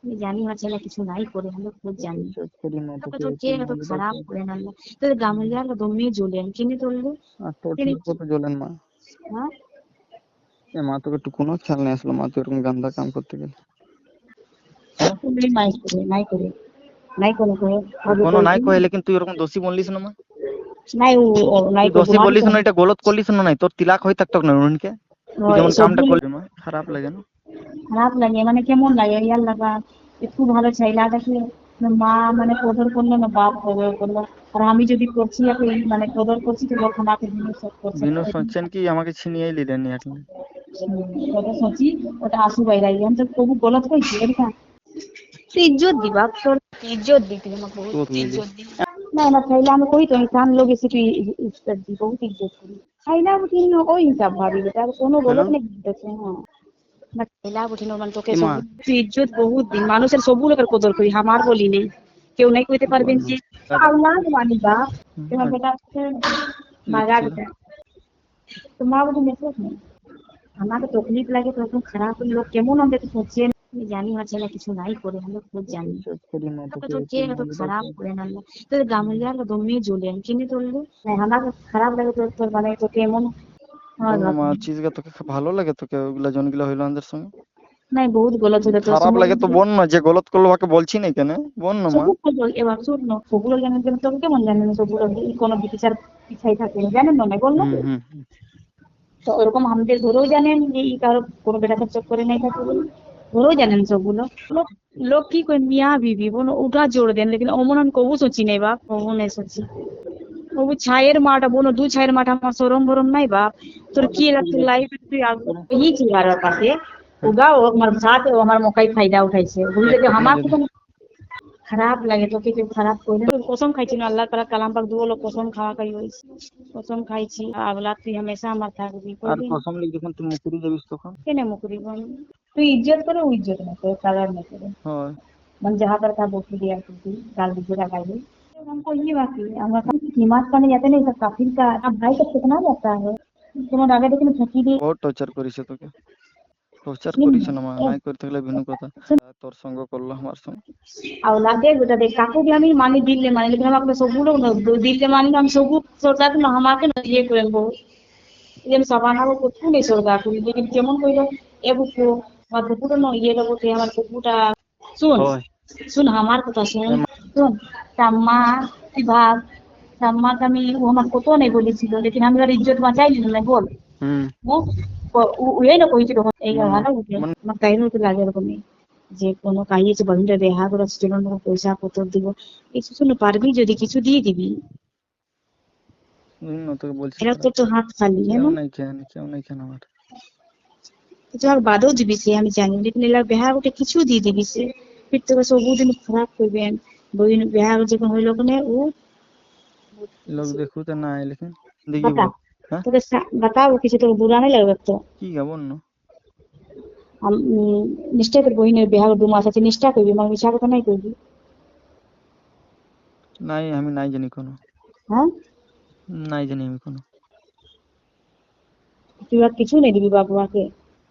আমি জানি আমার ছেলে কিছু নাই করে, আমি খুব জানি বিশ্বাস করি না তোকে তোকে তো কে এত খারাপ করে না তোর গামলিয়ার দমে জ্বলেন কিনে তুললো আর তোর ঠিক কত জ্বলেন মা। হ্যাঁ এ মা তোকে একটু কোনো খেয়াল নিয়ে আসলো মা, তুই এরকম গান্দা কাম করতে গেলে। তুমি নাই করে কোনো নাই কইলে কিন্তু তুই এরকম দোষী বললিস না মা, নাই নাই তুই দোষী বললিস না, এটা গলত করলিস না, নাই তোর তিলাক হই থাকতো না উনকে, তুই যেমন কামটা করলি মা খারাপ লাগে না। খারাপ লাগে মানে কেমন লাগে ইয়ার লাগা একটু ভালো ছেলেটাকে মা মানে কদর করলো না বাপ কদর করলো, আর আমি যদি করছি মানে কদর করছি তো লোক আমাকে জিনিস করছে বিনু শুনছেন কি আমাকে ছিনিয়ে নিলেন এখন। ওটা সোচি ওটা আসু বাইরে আমি তো কবু গলত কইছি এটা তুই ইজ্জত দি বাপ তোর ইজ্জত দি তুই আমাকে বহুত ইজ্জত দি না না চাইলে আমি কই তো ইনসান লোক এসে তুই ইজ্জত দি বহুত ইজ্জত করি চাইলে বুঝি ওই হিসাব ভাবি এটা কোনো গলত নেই দিতেছে হ্যাঁ না চাইলে বুঝি মানে তোকে সব তুই ইজ্জত বহুত দিন মানুষের সবু লোকের কদর করি আমার বলি নেই কেউ নাই কইতে পারবেন যে আল্লাহ মানি বাপ তোমার বেটা বাগা বেটা তোমার বুঝি মেসেজ নেই আমাকে তকলিফ লাগে তখন খারাপ লোক কেমন আমাকে সোচে আমি জানি আমার ছেলে কিছু নাই করে, আমি খুব জানি বিশ্বাস করি না তোকে তোকে তো কে এত খারাপ করে না তোর গামলিয়ার দমে জ্বলেন কিনে তুললো আমাকে খারাপ লাগে তোর মানে তোকে এমন মা চিজগা তোকে ভালো লাগে তোকে ওগুলা জনগুলা হইলো আমাদের সঙ্গে নাই বহুত গলত হলো তোর খারাপ লাগে তো বোন না, যে গলত করলো ওকে বলছি না কেন বোন না মা। এবার শুন না সবগুলো জানেন তোকে কেমন জানেন সবগুলো কোনো বিচার পিছাই থাকে জানেন না বল না তো ওরকম আমাদের ধরেও জানেন যে কারো কোনো বেটা চোখ করে নাই থাকে বলে ধরেও জানেন সবগুলো লোক লোক কি করে মিয়া বিবি বোন উঠা জোর দেন লেকিন অমন আমি কবু সোচি নাই বাপ কবু নাই সোচি কবু ছায়ের মাটা বোন দু ছায়ের মাঠা আমার সরম ভরম নাই বাপ তোর কি লাগছে লাইফ তুই ই ছিল আর পাশে উগা ও আমার সাথে ও আমার মকাই ফায়দা উঠাইছে বুঝলে যে আমার তো খারাপ লাগে তোকে কেউ খারাপ করে কসম খাইছি না আল্লাহ তাআলা কালাম পাক দুটো লোক কসম খাওয়া খাই হইছে কসম খাইছি আল্লাহ তুই হামেশা আমার থাকবি আর কসম লিখ যখন তুই মুকুরি যাবিস তখন কেন মুকরি বল তুই ইজ্জত করে ও ইজ্জত না করে কালার না করে হয় মানে যাহা पर था बोल दिया तुझे गाल दीजिएगा गाली हमको ये बात है हमारा कीमत करने जाते नहीं सब काफिर का अब भाई का कितना जाता है তোমার আগে দেখুন ফাঁকি দিয়ে বহুত টর্চার করিস তোকে, টর্চার করিস না মা, নাই করতে গেলে ভিন্ন কথা। তোর সঙ্গ করলো আমার সঙ্গে ଆଉ ଲାଗେ ଗୋଟେ देख काकू भी हमें मानी दिल मानी लेकिन हम अपने सब लोग दिल से मानी हम सब सोचा कि हमारे ना ये करें बहुत ये सवाना को कुछ नहीं सोचा लेकिन केमन কইলো এ বুকু আমার বুকুটা না ইয়ে লাগো তে আমার বুকুটা শুন শুন আমার কথা শুন শুন তাম্মা ভাব তাম্মাকে আমি ও আমার কত নেই বলেছিল लेकिन আমি আর ইজ্জত বাঁচাইলি না বল ওই না কইছিল এই কথা উঠে আমার তাই নতো লাগে এরকমই যে কোনো কাহিয়েছে বন্ধুটা রেহা করে ছিল না পয়সা পত্র দিব কিছু শুনে পারবি যদি কিছু দিয়ে দিবি তোকে বলছি এরা তো হাত খালি কেউ নাই কেন আমার তোমার বাদেও দিবি সে আমি জানি লেকিন এলা বেহা গোটে কিছু দিয়ে দিবি সে ফির তোকে ସବୁদিন খারাপ করবেন বইন বেহা যখন হইল কোনে ও लोग देखो तो ना है लेकिन देखिए वो তোকে बताओ কিছু তোকে বুড়া নাই লাগবে তো কি গাবন না নিশ্চয় তোর বহিনের বেহা 2 মাস আছে নিষ্ঠা করবি মানে মিছা কথা নাই করবি নাই আমি নাই জানি কোনো হ্যাঁ নাই জানি আমি কোনো তুই আর কিছু নেই দিবি বাবুকে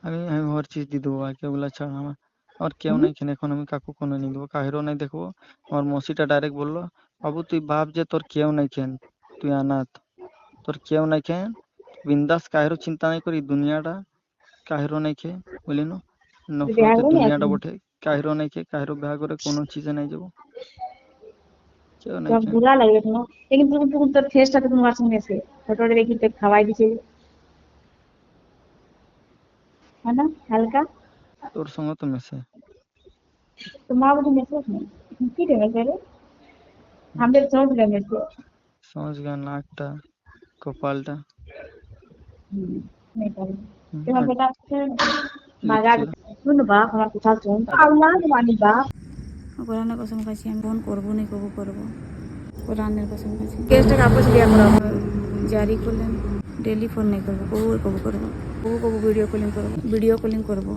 আমি হর চিজ দি দেবো আকে ওগুলা ছাড় আমার আর কেউ নাই কেন এখন আমি কাকু কোনো নিয়ে দেবো কাহিরও নাই দেখবো আমার মসিটা ডাইরেক্ট বললো বাবু তুই ভাব যে তোর কেউ নাই কেন তুই অনাথ তোর কেউ নাই কেন বিন্দাস কাহিরও চিন্তা নাই করি দুনিয়াটা কাহিরও নাই কে বলি না নফরত দুনিয়াটা বটে কাহিরও নাই কে কাহিরও বিয়া করে কোনো চিজে নাই যাব কেউ নাই কেন বুড়া লাগে না लेकिन तुम তোর ফেসটা তো তোমার সঙ্গে আছে ফটোটা দেখি তো খাওয়াই দিছে है ना हल्का তোর সঙ্গে তো মেশে तो माँ मुझे मैसेज नहीं की देना करे हमने समझ गए मैसेज समझ गया नाकटा कपालटा नहीं पारी তোমার বেটা মাগা শুন বাপ আমার কথা শুন আল্লাহ মানি বাপ কোরআনের কসম খাইছি আমি ফোন করবো না কবু করবো কোরআনের কসম খাইছি কেসটা কাগজ দিয়া করা জারি করলেন ডেলি ফোন नहीं করবো কবু করবো ভিডিও কলিং করবো